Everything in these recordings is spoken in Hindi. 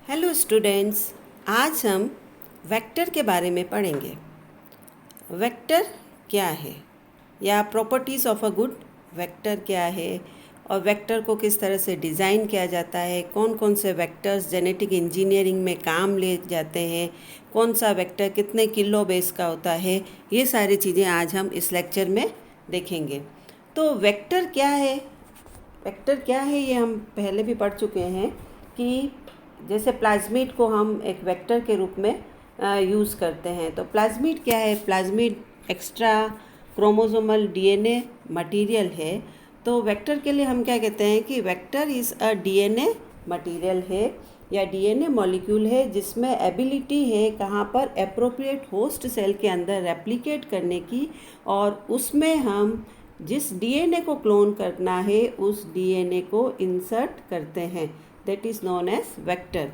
हेलो स्टूडेंट्स, आज हम वेक्टर के बारे में पढ़ेंगे। वेक्टर क्या है या properties of a good vector क्या है और वेक्टर को किस तरह से डिज़ाइन किया जाता है, कौन कौन से वेक्टर्स जेनेटिक इंजीनियरिंग में काम ले जाते हैं, कौन सा वेक्टर कितने किलो बेस का होता है, ये सारी चीज़ें आज हम इस लेक्चर में देखेंगे। तो वेक्टर क्या है? वेक्टर क्या है ये हम पहले भी पढ़ चुके हैं कि जैसे प्लाज्मिड को हम एक वेक्टर के रूप में यूज़ करते हैं। तो प्लाज्मिड क्या है? Plasmid extra chromosomal DNA material है। तो वेक्टर के लिए हम क्या कहते हैं कि vector is a DNA material है या डीएनए मॉलिक्यूल है जिसमें एबिलिटी है कहाँ पर एप्रोप्रिएट होस्ट सेल के अंदर रेप्लिकेट करने की, और उसमें हम जिस डीएनए को क्लोन करना है उस डीएनए को इंसर्ट करते हैं। That is known as vector.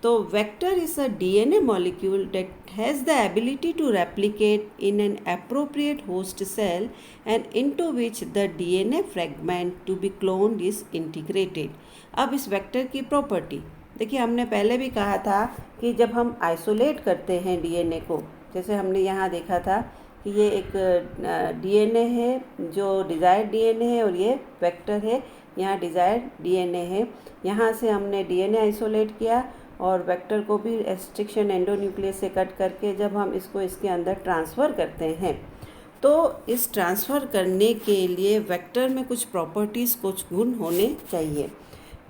तो vector is a DNA molecule that has the ability to replicate in an appropriate host cell and into which the DNA fragment to be cloned is integrated. अब इस वेक्टर की प्रॉपर्टी देखिए, हमने पहले भी कहा था कि जब हम आइसोलेट करते हैं डीएनए को, जैसे हमने यहाँ देखा था कि ये एक डीएनए है जो डिज़ायर्ड डीएनए है और ये वेक्टर है, यहाँ डिज़ायर्ड डीएनए है। यहाँ से हमने डीएनए आइसोलेट किया और वेक्टर को भी रेस्ट्रिक्शन एंडोन्यूक्लियस से कट करके जब हम इसको इसके अंदर ट्रांसफ़र करते हैं, तो इस ट्रांसफ़र करने के लिए वेक्टर में कुछ प्रॉपर्टीज़, कुछ गुण होने चाहिए।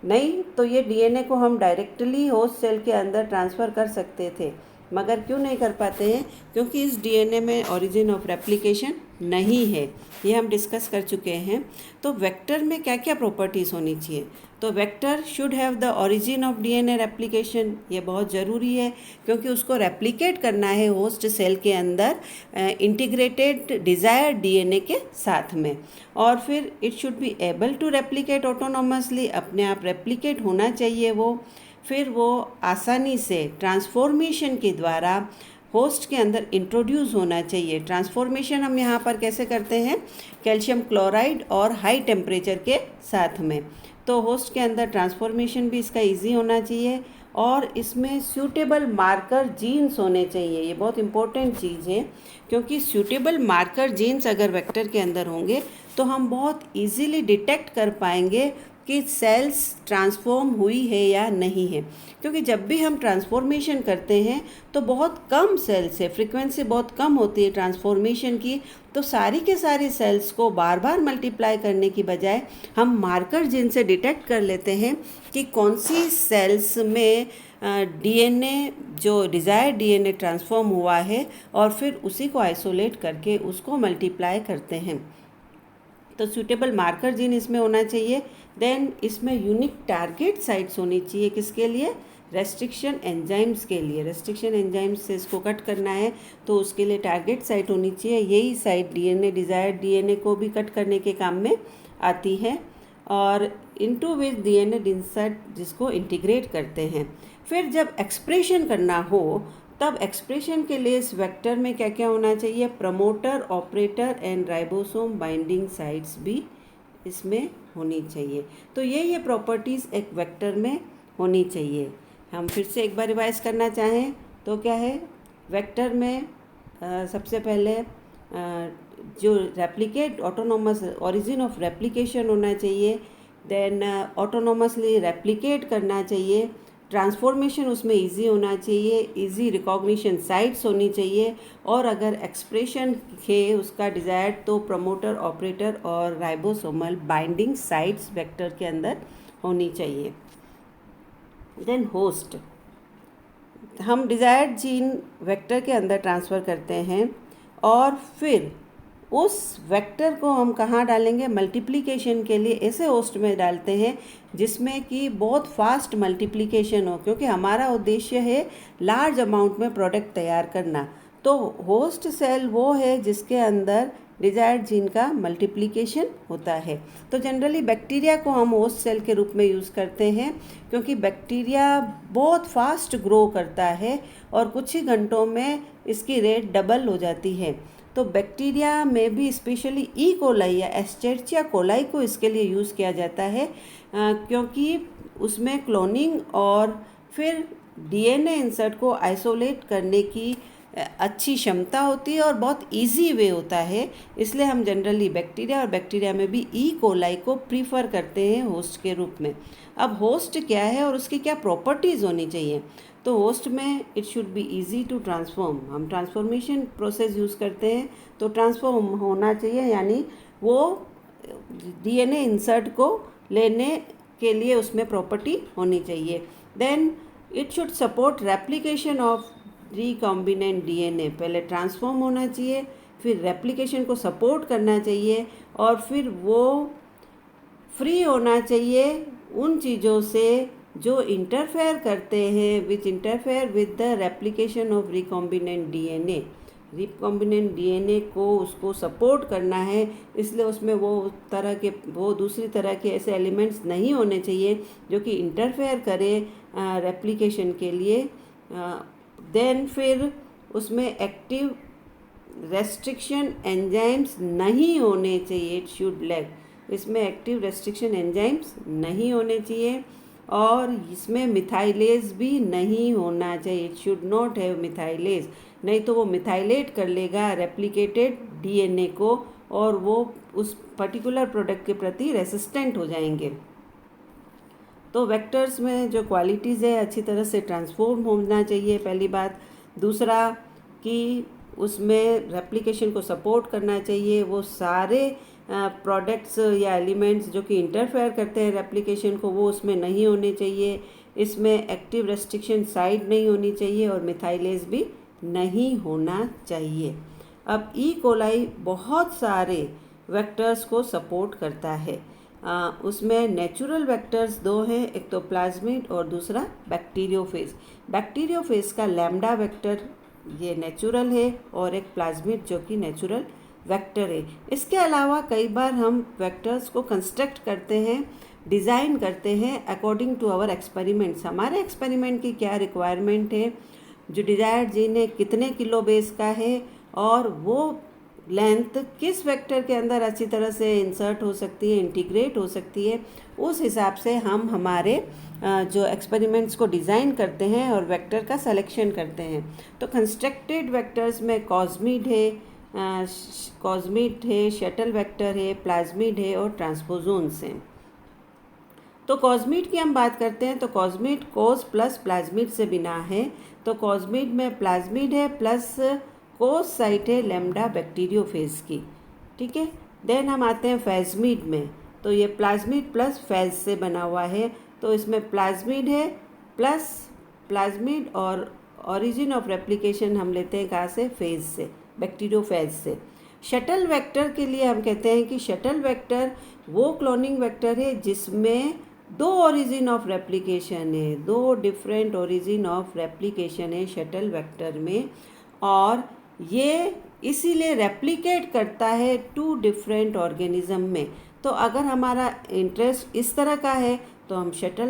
नहीं तो ये डीएनए को हम डायरेक्टली होस्ट सेल के अंदर ट्रांसफ़र कर सकते थे, मगर क्यों नहीं कर पाते हैं? क्योंकि इस डीएनए में ओरिजिन ऑफ रेप्लिकेशन नहीं है, ये हम डिस्कस कर चुके हैं। तो वेक्टर में क्या क्या प्रॉपर्टीज़ होनी चाहिए? तो vector should have the origin of DNA replication, ये बहुत ज़रूरी है क्योंकि उसको रेप्लिकेट करना है होस्ट सेल के अंदर इंटीग्रेटेड डिज़ायर्ड डीएनए के साथ में। और फिर it should be able to replicate autonomously, अपने आप रेप्लिकेट होना चाहिए वो। फिर वो आसानी से ट्रांसफॉर्मेशन के द्वारा होस्ट के अंदर इंट्रोड्यूस होना चाहिए। ट्रांसफॉर्मेशन हम यहाँ पर कैसे करते हैं? कैल्शियम क्लोराइड और हाई टेम्परेचर के साथ में। तो होस्ट के अंदर ट्रांसफॉर्मेशन भी इसका इजी होना चाहिए और इसमें सूटेबल मार्कर जीन्स होने चाहिए। ये बहुत इंपॉर्टेंट चीज़ है क्योंकि सूटेबल मार्कर जीन्स अगर वेक्टर के अंदर होंगे तो हम बहुत इजीली डिटेक्ट कर पाएंगे कि सेल्स ट्रांसफॉर्म हुई है या नहीं है। क्योंकि जब भी हम ट्रांसफॉर्मेशन करते हैं तो बहुत कम सेल्स है, फ्रीक्वेंसी बहुत कम होती है ट्रांसफॉर्मेशन की। तो सारी के सारी सेल्स को बार बार मल्टीप्लाई करने की बजाय हम मार्कर जिनसे डिटेक्ट कर लेते हैं कि कौन सी सेल्स में डीएनए जो डिज़ायर्ड डीएनए ट्रांसफॉर्म हुआ है, और फिर उसी को आइसोलेट करके उसको मल्टीप्लाई करते हैं। तो सूटेबल मार्कर जीन इसमें होना चाहिए। देन इसमें यूनिक टारगेट साइट्स होनी चाहिए, किसके लिए? रेस्ट्रिक्शन एंजाइम्स के लिए। रेस्ट्रिक्शन एंजाइम्स से इसको कट करना है तो उसके लिए टारगेट साइट होनी चाहिए। यही साइट डीएनए डिज़ायर्ड डीएनए को भी कट करने के काम में आती है, और इनटू विच डीएनए इंसर्ट जिसको इंटीग्रेट करते हैं। फिर जब एक्सप्रेशन करना हो तब एक्सप्रेशन के लिए इस वेक्टर में क्या क्या होना चाहिए? Promoter, operator and ribosome binding sites भी इसमें होनी चाहिए। तो ये प्रॉपर्टीज़ एक वेक्टर में होनी चाहिए। हम फिर से एक बार रिवाइज करना चाहें तो क्या है? वेक्टर में सबसे पहले जो replicate autonomous origin of replication होना चाहिए, देन ऑटोनोमसली रेप्लिकेट करना चाहिए, ट्रांसफॉर्मेशन उसमें इजी होना चाहिए, इजी रिकॉग्निशन साइट्स होनी चाहिए, और अगर एक्सप्रेशन है उसका डिज़ायर्ड तो प्रमोटर, ऑपरेटर और राइबोसोमल बाइंडिंग साइट्स वेक्टर के अंदर होनी चाहिए। देन होस्ट, हम डिज़ायर्ड जीन वेक्टर के अंदर ट्रांसफ़र करते हैं और फिर उस वेक्टर को हम कहाँ डालेंगे? मल्टीप्लिकेशन के लिए ऐसे होस्ट में डालते हैं जिसमें कि बहुत फास्ट मल्टीप्लिकेशन हो, क्योंकि हमारा उद्देश्य है लार्ज अमाउंट में प्रोडक्ट तैयार करना। तो होस्ट सेल वो है जिसके अंदर डिज़ायर्ड जीन का मल्टीप्लिकेशन होता है। तो जनरली बैक्टीरिया को हम होस्ट सेल के रूप में यूज़ करते हैं क्योंकि बैक्टीरिया बहुत फास्ट ग्रो करता है और कुछ ही घंटों में इसकी रेट डबल हो जाती है। तो बैक्टीरिया में भी स्पेशली ई कोलाई या एस्चेरिचिया कोलाई को इसके लिए यूज़ किया जाता है क्योंकि उसमें क्लोनिंग और फिर डीएनए इंसर्ट को आइसोलेट करने की अच्छी क्षमता होती है और बहुत इजी वे होता है, इसलिए हम जनरली बैक्टीरिया और बैक्टीरिया में भी ई कोलाई को प्रीफर करते हैं होस्ट के रूप में। अब होस्ट क्या है और उसकी क्या प्रॉपर्टीज़ होनी चाहिए? तो होस्ट में it should be easy to transform, हम ट्रांसफॉर्मेशन प्रोसेस यूज़ करते हैं तो ट्रांसफॉर्म होना चाहिए, यानी वो डीएनए इंसर्ट को लेने के लिए उसमें प्रॉपर्टी होनी चाहिए। Then it should support replication of recombinant DNA, पहले ट्रांसफॉर्म होना चाहिए, फिर रेप्लिकेशन को सपोर्ट करना चाहिए, और फिर वो फ्री होना चाहिए उन चीज़ों से जो इंटरफेयर करते हैं, which interfere with the replication of recombinant DNA. Recombinant DNA को उसको सपोर्ट करना है, इसलिए उसमें वो दूसरी तरह के ऐसे एलिमेंट्स नहीं होने चाहिए जो कि इंटरफेयर करें रेप्लिकेशन के लिए। देन फिर उसमें एक्टिव रेस्ट्रिक्शन एंजाइम्स नहीं होने चाहिए, इट शुड लैक, इसमें एक्टिव रेस्ट्रिक्शन एंजाइम्स नहीं होने चाहिए, और इसमें मिथाइलेज भी नहीं होना चाहिए, it should not have methylase, नहीं तो वो मिथाइलेट कर लेगा रेप्लिकेटेड डीएनए को और वो उस पर्टिकुलर प्रोडक्ट के प्रति रेसिस्टेंट हो जाएंगे। तो वेक्टर्स में जो क्वालिटीज़ है, अच्छी तरह से ट्रांसफॉर्म होना चाहिए पहली बात। दूसरा कि उसमें रेप्लिकेशन को सपोर्ट करना चाहिए, वो सारे प्रोडक्ट्स या एलिमेंट्स जो कि इंटरफेयर करते हैं रेप्लिकेशन को वो उसमें नहीं होने चाहिए, इसमें एक्टिव रेस्ट्रिक्शन साइट नहीं होनी चाहिए, और मिथाइलेज भी नहीं होना चाहिए। अब ई कोलाई बहुत सारे वेक्टर्स को सपोर्ट करता है। उसमें नेचुरल वेक्टर्स दो हैं, एक तो प्लाज्मिड और दूसरा बैक्टीरियोफेज। बैक्टीरियोफेज का लैम्डा वेक्टर ये नेचुरल है, और एक प्लाज्मिड जो कि नेचुरल वेक्टर है। इसके अलावा कई बार हम वेक्टर्स को कंस्ट्रक्ट करते हैं, डिज़ाइन करते हैं अकॉर्डिंग टू आवर एक्सपेरिमेंट्स। हमारे एक्सपेरिमेंट की क्या रिक्वायरमेंट है, जो डिजायर्ड जीन है कितने किलो बेस का है, और वो लेंथ किस वेक्टर के अंदर अच्छी तरह से इंसर्ट हो सकती है, इंटीग्रेट हो सकती है, उस हिसाब से हम हमारे जो एक्सपेरिमेंट्स को डिज़ाइन करते हैं और वेक्टर का सिलेक्शन करते हैं। तो कंस्ट्रक्टेड वेक्टर्स में कॉस्मिड है, शटल वेक्टर है, प्लाज्मिड है और ट्रांसपोजोन्स हैं। तो कॉस्मिड की हम बात करते हैं तो कॉस्मिड कोस प्लस प्लाज्मिड से बना है। तो कॉस्मिड में प्लाज्मिड है प्लस कोस साइट है लैम्डा बैक्टीरियोफेज की, ठीक है। देन हम आते हैं फेजमिड में, तो ये प्लाज्मिड प्लस फेज से बना हुआ है। तो इसमें प्लाज्मिड है प्लस प्लाज्मिड, और ओरिजिन ऑफ रेप्लिकेशन हम लेते हैं कहाँ से, फेज से, बैक्टीरियोफेज से। शटल वेक्टर के लिए हम कहते हैं कि शटल वेक्टर वो क्लोनिंग वेक्टर है जिसमें दो ओरिजिन ऑफ रेप्लिकेशन है, दो डिफरेंट ओरिजिन ऑफ रेप्लिकेशन है शटल वेक्टर में, और ये इसीलिए रेप्लिकेट करता है टू डिफरेंट ऑर्गेनिज्म में। तो अगर हमारा इंटरेस्ट इस तरह का है तो हम शटल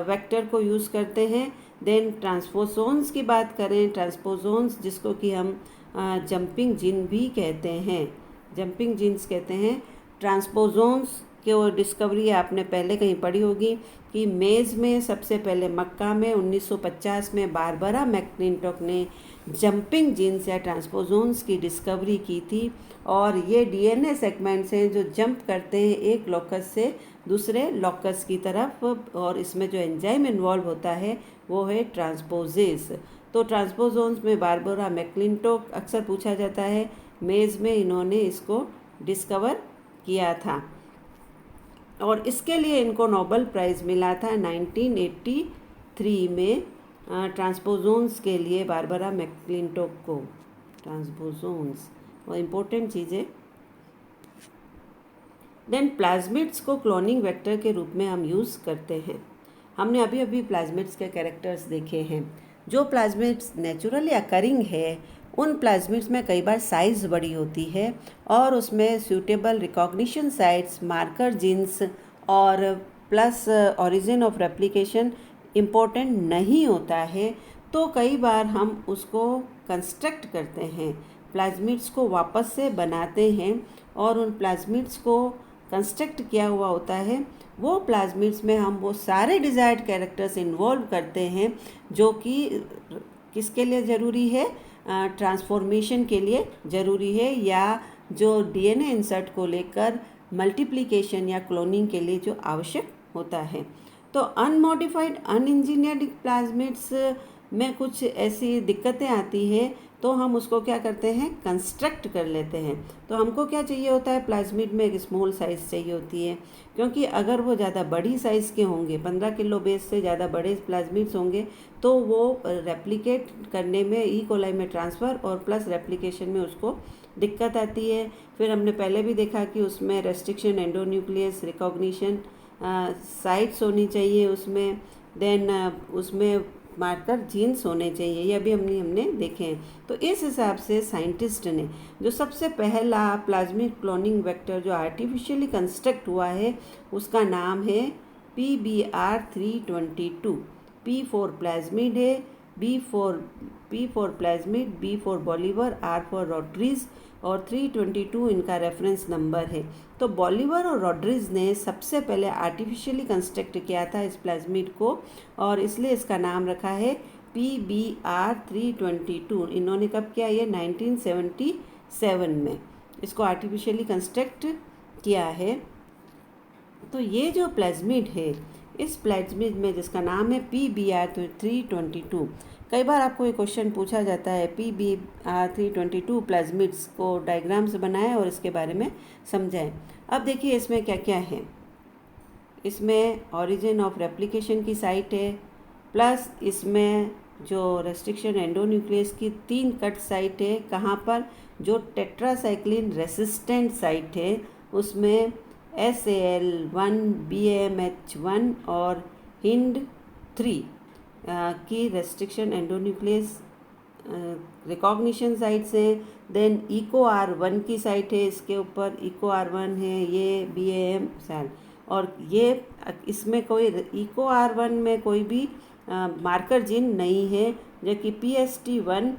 वेक्टर को यूज़ करते हैं। देन ट्रांसपोजोन्स की बात करें, ट्रांसपोजोन्स जिसको कि हम जंपिंग जीन भी कहते हैं, जंपिंग जीन्स कहते हैं। ट्रांसपोजोन्स की डिस्कवरी आपने पहले कहीं पढ़ी होगी कि मेज़ में सबसे पहले मक्का में 1950 में बारबरा मैक्लिंटॉक ने जंपिंग जीन्स या ट्रांसपोजोन्स की डिस्कवरी की थी, और ये डीएनए सेगमेंट्स हैं जो जंप करते हैं एक लॉकस से दूसरे लॉकस की तरफ, और इसमें जो एंजाइम इन्वॉल्व होता है वो है ट्रांसपोजेस। तो ट्रांसपोजोन्स में बारबरा मैक्लिंटॉक अक्सर पूछा जाता है, मेज़ में इन्होंने इसको डिस्कवर किया था, और इसके लिए इनको नोबेल प्राइज़ मिला था 1983 में ट्रांसपोजोन्स के लिए, बारबरा मैक्लिंटॉक को। ट्रांसपोजोन्स वो इम्पोर्टेंट चीज़ें। देन प्लाज्मिड्स को क्लोनिंग वेक्टर के रूप में हम यूज़ करते हैं। हमने अभी अभी प्लाज्मिड्स के कैरेक्टर्स देखे हैं। जो प्लाज्मिड्स नेचुरली अकरिंग है उन प्लाज्मिड्स में कई बार साइज़ बड़ी होती है, और उसमें suitable recognition sites, marker genes और plus origin of replication important नहीं होता है। तो कई बार हम उसको कंस्ट्रक्ट करते हैं, प्लाज्मिड्स को वापस से बनाते हैं, और उन प्लाज्मिड्स को कंस्ट्रक्ट किया हुआ होता है वो प्लाज्मिड्स में हम वो सारे डिज़ायर्ड कैरेक्टर्स इन्वॉल्व करते हैं जो कि किसके लिए ज़रूरी है, ट्रांसफॉर्मेशन के लिए ज़रूरी है, या जो डीएनए इंसर्ट को लेकर मल्टीप्लिकेशन या क्लोनिंग के लिए जो आवश्यक होता है। तो अनमॉडिफाइड अनइंजीनियर्ड प्लाज्मिड्स में कुछ ऐसी दिक्कतें आती है, तो हम उसको क्या करते हैं, कंस्ट्रक्ट कर लेते हैं। तो हमको क्या चाहिए होता है, प्लाज्मिड में एक स्मॉल साइज़ चाहिए होती है, क्योंकि अगर वो ज़्यादा बड़ी साइज़ के होंगे, 15 किलो बेस से ज़्यादा बड़े प्लाज्मिड्स होंगे, तो वो रेप्लिकेट करने में, ई कोलाई में ट्रांसफ़र और प्लस रेप्लिकेशन में उसको दिक्कत आती है। फिर हमने पहले भी देखा कि उसमें रेस्ट्रिक्शन एंडोन्यूक्लियस रिकॉग्निशन साइट्स होनी चाहिए उसमें, देन उसमें मार्कर जीन्स होने चाहिए, ये भी हमने देखे हैं। तो इस हिसाब से साइंटिस्ट ने जो सबसे पहला प्लाज्मिड क्लोनिंग वेक्टर जो आर्टिफिशियली कंस्ट्रक्ट हुआ है, उसका नाम है PBR322। P फॉर प्लाज्मिड है, P for plasmid, B for Bolivar, R for Rodrigues और 322 इनका रेफरेंस नंबर है। तो बॉलीवर और रॉड्रिग्स ने सबसे पहले आर्टिफिशियली कंस्ट्रक्ट किया था इस प्लाज्मिड को, और इसलिए इसका नाम रखा है PBR322। इन्होंने कब किया, ये 1977 में इसको आर्टिफिशियली कंस्ट्रक्ट किया है। तो ये जो प्लाज्मिड है, इस प्लाज्मिड में जिसका नाम है PBR322, कई बार आपको ये क्वेश्चन पूछा जाता है, PBR322 प्लाज्मिड्स को डायग्राम्स बनाएं और इसके बारे में समझाएं। अब देखिए इसमें क्या क्या है। इसमें ओरिजिन ऑफ रेप्लिकेशन की साइट है, प्लस इसमें जो रेस्ट्रिक्शन एंडोन्यूक्लियस की 3 कट साइट है। कहाँ पर, जो टेट्रासाइक्लिन रेसिस्टेंट साइट है उसमें SAL1, BAMH1 और HIND3 की रेस्ट्रिक्शन एंडोन्यूक्लियस रिकॉग्निशन साइट्स हैं। देन EcoR1 की साइट है, इसके ऊपर EcoR1 है, ये BAM सेल, और ये इसमें कोई EcoR1 में कोई भी मार्कर जीन नहीं है, जबकि PST1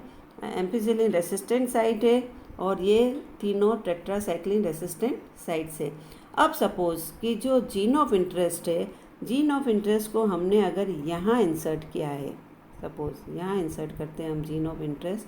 एम्पिसिलिन रेसिस्टेंट साइट है, और ये तीनों टेट्रासाइक्लिन रेसिस्टेंट साइट्स है। अब सपोज़ कि जो जीन ऑफ इंटरेस्ट है, जीन ऑफ इंटरेस्ट को हमने अगर यहाँ इंसर्ट किया है, सपोज़ यहाँ इंसर्ट करते हैं हम जीन ऑफ इंटरेस्ट,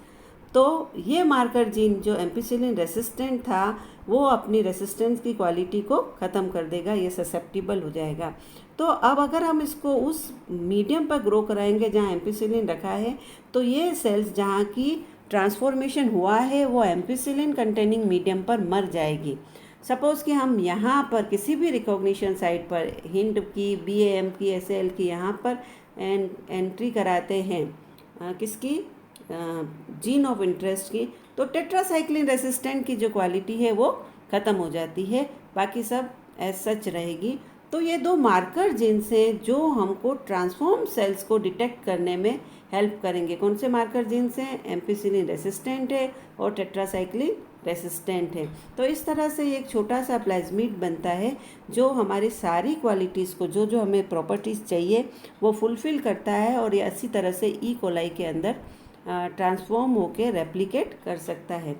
तो ये मार्कर जीन जो एम्पिसिलिन रेसिस्टेंट था वो अपनी रेसिस्टेंस की क्वालिटी को ख़त्म कर देगा, ये ससेप्टिबल हो जाएगा। तो अब अगर हम इसको उस मीडियम पर ग्रो कराएंगे जहाँ एम्पिसिलिन रखा है, तो ये सेल्स जहाँ की ट्रांसफॉर्मेशन हुआ है वो एम्पिसिलिन कंटेनिंग मीडियम पर मर जाएगी। सपोज़ कि हम यहाँ पर किसी भी रिकॉग्निशन साइट पर हिंड की, BAM की, SAL की यहाँ पर एंट्री कराते हैं किसकी, जीन ऑफ इंटरेस्ट की, तो टेट्रासाइक्लिन रेसिस्टेंट की जो क्वालिटी है वो ख़त्म हो जाती है, बाकी सब एज सच रहेगी। तो ये 2 मार्कर जीन्स हैं जो हमको ट्रांसफॉर्म सेल्स को डिटेक्ट करने में हेल्प करेंगे। कौन से मार्कर जीन्स हैं, एम्पिसिलिन रेसिस्टेंट है और टेट्रासाइक्लिन रेसिस्टेंट है। तो इस तरह से एक छोटा सा प्लाज्मिड बनता है जो हमारी सारी क्वालिटीज़ को, जो जो हमें प्रॉपर्टीज़ चाहिए वो फुलफ़िल करता है, और ये इसी तरह से ई कोलाई के अंदर ट्रांसफॉर्म होके रेप्लिकेट कर सकता है।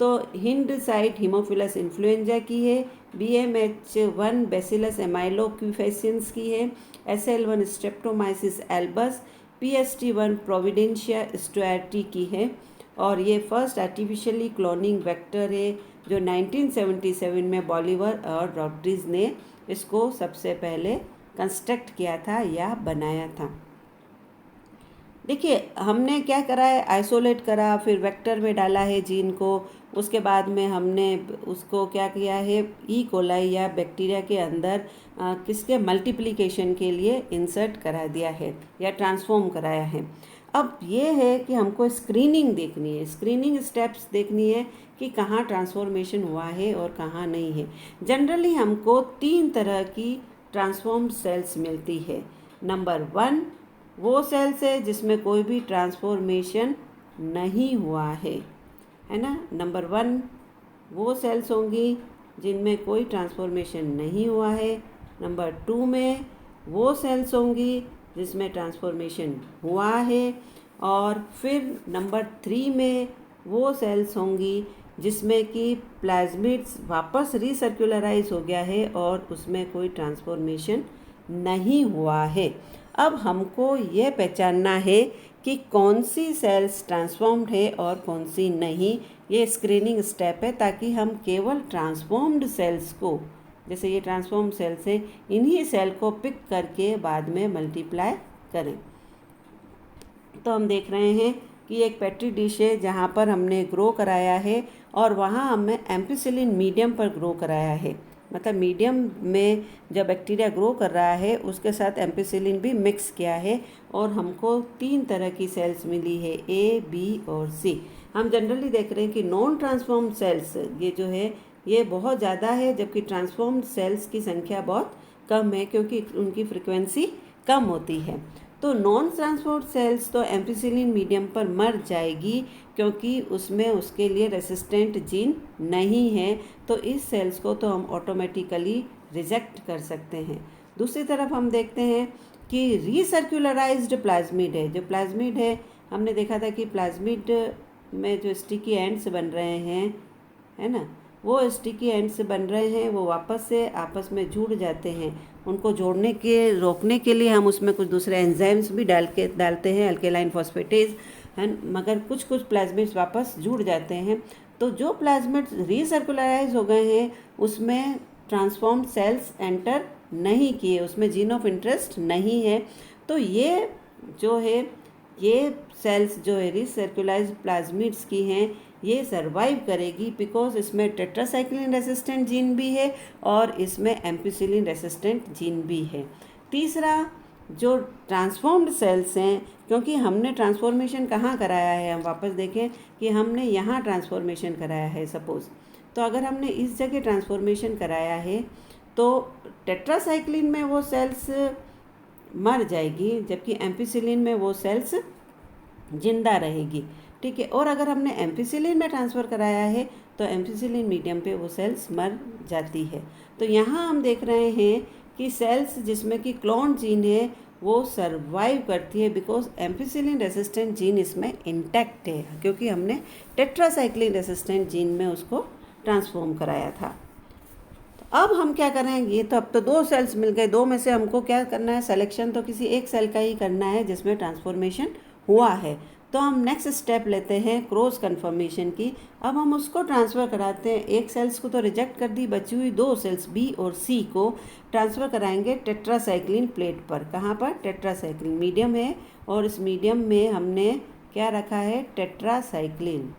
तो हिंड साइट हीमोफिलस इन्फ्लुएंजा की है, BMH1 बैसिलस एमाइलोक्विफेसियंस की है, SL1 स्ट्रेप्टोमाइसिस एल्बस, PST1 प्रोविडेंशिया स्टुअर्टी की है, और ये फर्स्ट आर्टिफिशियली क्लोनिंग वेक्टर है जो 1977 में बॉलीवर और रॉड्रिग्स ने इसको सबसे पहले कंस्ट्रक्ट किया था या बनाया था। देखिए हमने क्या करा है, आइसोलेट करा, फिर वेक्टर में डाला है जीन को, उसके बाद में हमने उसको क्या किया है, ई कोलाई या बैक्टीरिया के अंदर किसके मल्टीप्लिकेशन के लिए इंसर्ट करा दिया है या ट्रांसफॉर्म कराया है। अब ये है कि हमको स्क्रीनिंग देखनी है, स्क्रीनिंग स्टेप्स देखनी है कि कहाँ ट्रांसफॉर्मेशन हुआ है और कहाँ नहीं है। जनरली हमको 3 तरह की ट्रांसफॉर्म सेल्स मिलती है। नंबर 1 वो सेल्स है जिसमें कोई भी ट्रांसफॉर्मेशन नहीं हुआ है ना। नंबर 1 वो सेल्स होंगी जिनमें कोई ट्रांसफॉर्मेशन नहीं हुआ है। नंबर 2 में वो सेल्स होंगी जिसमें ट्रांसफॉर्मेशन हुआ है, और फिर नंबर 3 में वो सेल्स होंगी जिसमें कि प्लाज्मिड्स वापस रीसर्कुलराइज हो गया है और उसमें कोई ट्रांसफॉर्मेशन नहीं हुआ है। अब हमको ये पहचानना है कि कौन सी सेल्स ट्रांसफॉर्म्ड है और कौन सी नहीं। ये स्क्रीनिंग स्टेप है ताकि हम केवल ट्रांसफॉर्म्ड सेल्स को, जैसे ये ट्रांसफॉर्म सेल्स हैं, इन्हीं सेल को पिक करके बाद में मल्टीप्लाई करें। तो हम देख रहे हैं कि एक पेट्री डिश है जहाँ पर हमने ग्रो कराया है और वहाँ हमने एम्पिसिलिन मीडियम पर ग्रो कराया है। मतलब मीडियम में जब बैक्टीरिया ग्रो कर रहा है उसके साथ एम्पिसिलिन भी मिक्स किया है और हमको 3 तरह की सेल्स मिली है, ए, बी और सी। हम जनरली देख रहे हैं कि नॉन ट्रांसफॉर्म्ड सेल्स ये जो है ये बहुत ज़्यादा है, जबकि ट्रांसफॉर्म्ड सेल्स की संख्या बहुत कम है क्योंकि उनकी फ्रिक्वेंसी कम होती है। तो नॉन ट्रांसफॉर्म्ड सेल्स तो एम्पिसिलिन मीडियम पर मर जाएगी क्योंकि उसमें उसके लिए रेसिस्टेंट जीन नहीं है, तो इस सेल्स को तो हम ऑटोमेटिकली रिजेक्ट कर सकते हैं। दूसरी तरफ हम देखते हैं कि रीसर्कुलराइज्ड प्लाज्मिड है। जो प्लाज्मिड है, हमने देखा था कि प्लाज्मिड में जो स्टिकी एंड्स बन रहे हैं, है ना, वो स्टिकी एंड्स बन रहे हैं, वो वापस से आपस में जुड़ जाते हैं। उनको जोड़ने के रोकने के लिए हम उसमें कुछ दूसरे एंजाइम्स भी डालते हैं, अल्केलाइन फॉस्फेटेज, है, मगर कुछ प्लाज्मिड्स वापस जुड़ जाते हैं। तो जो प्लाज्मिड्स रीसर्कुलराइज हो गए हैं उसमें ट्रांसफॉर्म्ड सेल्स एंटर नहीं किए, उसमें जीन ऑफ इंटरेस्ट नहीं है। तो ये जो है ये सेल्स जो है रीसर्कुलाइज प्लाज्मिड्स की हैं, ये सर्वाइव करेगी बिकॉज इसमें टेट्रासाइक्लिन रेसिस्टेंट जीन भी है और इसमें एम्पिसिलिन रेसिस्टेंट जीन भी है। तीसरा, जो ट्रांसफॉर्म्ड सेल्स हैं, क्योंकि हमने ट्रांसफॉर्मेशन कहाँ कराया है, हम वापस देखें कि हमने यहाँ ट्रांसफॉर्मेशन कराया है सपोज़, तो अगर हमने इस जगह ट्रांसफॉर्मेशन कराया है तो टेट्रासाइक्लिन में वो सेल्स मर जाएगी जबकि एम्पिसिलिन में वो सेल्स जिंदा रहेगी, ठीक है। और अगर हमने एम्पिसिलिन में ट्रांसफ़र कराया है तो एम्पिसिलिन मीडियम पे वो सेल्स मर जाती है। तो यहाँ हम देख रहे हैं कि सेल्स जिसमें कि क्लोन जीन है वो सर्वाइव करती है बिकॉज एम्पिसिलिन रेसिस्टेंट जीन इसमें इंटैक्ट है, क्योंकि हमने टेट्रासाइक्लिन रेसिस्टेंट जीन में उसको ट्रांसफॉर्म कराया था। अब हम क्या करेंगे, तो अब तो 2 सेल्स मिल गए, 2 में से हमको क्या करना है, सिलेक्शन तो किसी एक सेल का ही करना है जिसमें ट्रांसफॉर्मेशन हुआ है। तो हम नेक्स्ट स्टेप लेते हैं क्रॉस कन्फर्मेशन की। अब हम उसको ट्रांसफ़र कराते हैं, एक सेल्स को तो रिजेक्ट कर दी, बची हुई 2 सेल्स बी और सी को ट्रांसफ़र कराएंगे टेट्रासाइक्लिन प्लेट पर। कहाँ पर, टेट्रासाइक्लिन मीडियम है और इस मीडियम में हमने क्या रखा है, टेट्रासाइक्लिन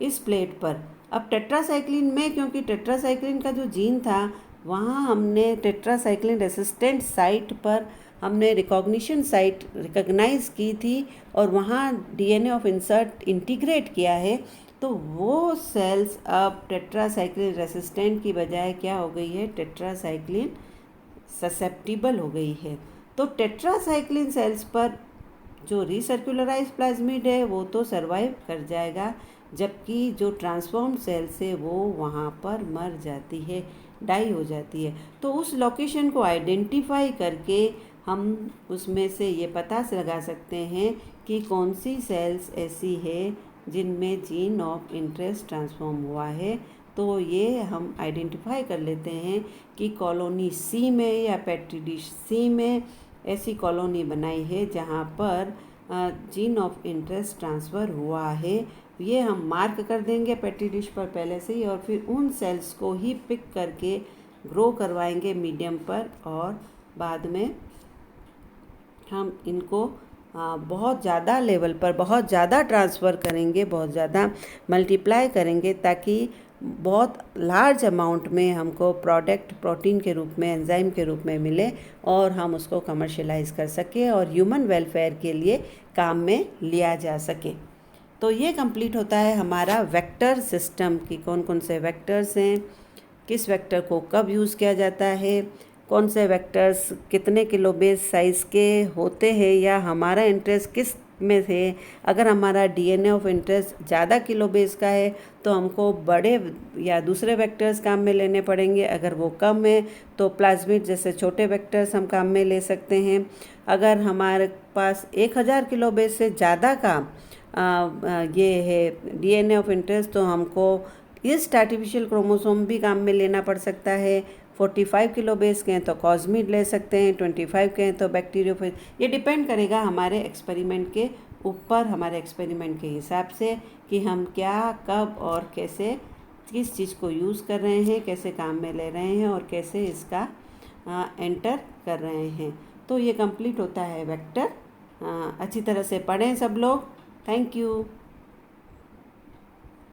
इस प्लेट पर। अब टेट्रासाइक्लिन में, क्योंकि टेट्रासाइक्लिन का जो जीन था वहाँ हमने टेट्रासाइक्लिन रेसिस्टेंट साइट पर हमने रिकॉग्निशन साइट रिकॉग्नाइज की थी और वहाँ डीएनए ऑफ इंसर्ट इंटीग्रेट किया है। तो वो सेल्स अब टेट्रासाइक्लिन रेसिस्टेंट की बजाय क्या हो गई है, टेट्रासाइक्लिन ससेप्टिबल हो गई है। तो टेट्रासाइक्लिन सेल्स पर जो रीसर्कुलराइज प्लाज्मिड है वो तो सर्वाइव कर जाएगा, जबकि जो ट्रांसफॉर्म्ड सेल्स है वो वहाँ पर मर जाती है, डाई हो जाती है। तो उस लोकेशन को आइडेंटिफाई करके हम उसमें से ये पता लगा सकते हैं कि कौन सी सेल्स ऐसी है जिनमें जीन ऑफ इंटरेस्ट ट्रांसफॉर्म हुआ है। तो ये हम आइडेंटिफाई कर लेते हैं कि कॉलोनी सी में या पेट्री डिश सी में ऐसी कॉलोनी बनाई है जहाँ पर जीन ऑफ इंटरेस्ट ट्रांसफ़र हुआ है। ये हम मार्क कर देंगे पेट्री डिश पर पहले से ही और फिर उन सेल्स को ही पिक करके ग्रो करवाएंगे मीडियम पर और बाद में हम इनको बहुत ज़्यादा लेवल पर बहुत ज़्यादा ट्रांसफ़र करेंगे, बहुत ज़्यादा मल्टीप्लाई करेंगे ताकि बहुत लार्ज अमाउंट में हमको प्रोडक्ट प्रोटीन के रूप में, एंजाइम के रूप में मिले और हम उसको कमर्शियलाइज़ कर सकें और ह्यूमन वेलफेयर के लिए काम में लिया जा सके। तो ये कंप्लीट होता है हमारा वेक्टर सिस्टम की कौन कौन से वेक्टर्स हैं, किस वेक्टर को कब यूज़ किया जाता है, कौन से वेक्टर्स कितने किलो बेस साइज़ के होते हैं या हमारा इंटरेस्ट किस में थे। अगर हमारा डीएनए ऑफ इंटरेस्ट ज़्यादा किलो बेस का है तो हमको बड़े या दूसरे वेक्टर्स काम में लेने पड़ेंगे, अगर वो कम है तो प्लाज्मिड जैसे छोटे वेक्टर्स हम काम में ले सकते हैं। अगर हमारे पास 1000 किलो बेस से ज़्यादा का ये है डीएनए ऑफ इंटरेस्ट, तो हमको इस आर्टिफिशियल क्रोमोसोम भी काम में लेना पड़ सकता है। 45 किलो बेस के हैं तो कॉस्मिड ले सकते हैं, 25 के हैं तो बैक्टीरियोफेज। ये डिपेंड करेगा हमारे एक्सपेरिमेंट के ऊपर, हमारे एक्सपेरिमेंट के हिसाब से कि हम क्या, कब और कैसे, किस चीज़ को यूज़ कर रहे हैं, कैसे काम में ले रहे हैं और कैसे इसका एंटर कर रहे हैं। तो ये कंप्लीट होता है वेक्टर। अच्छी तरह से पढ़ें सब लोग। Thank you.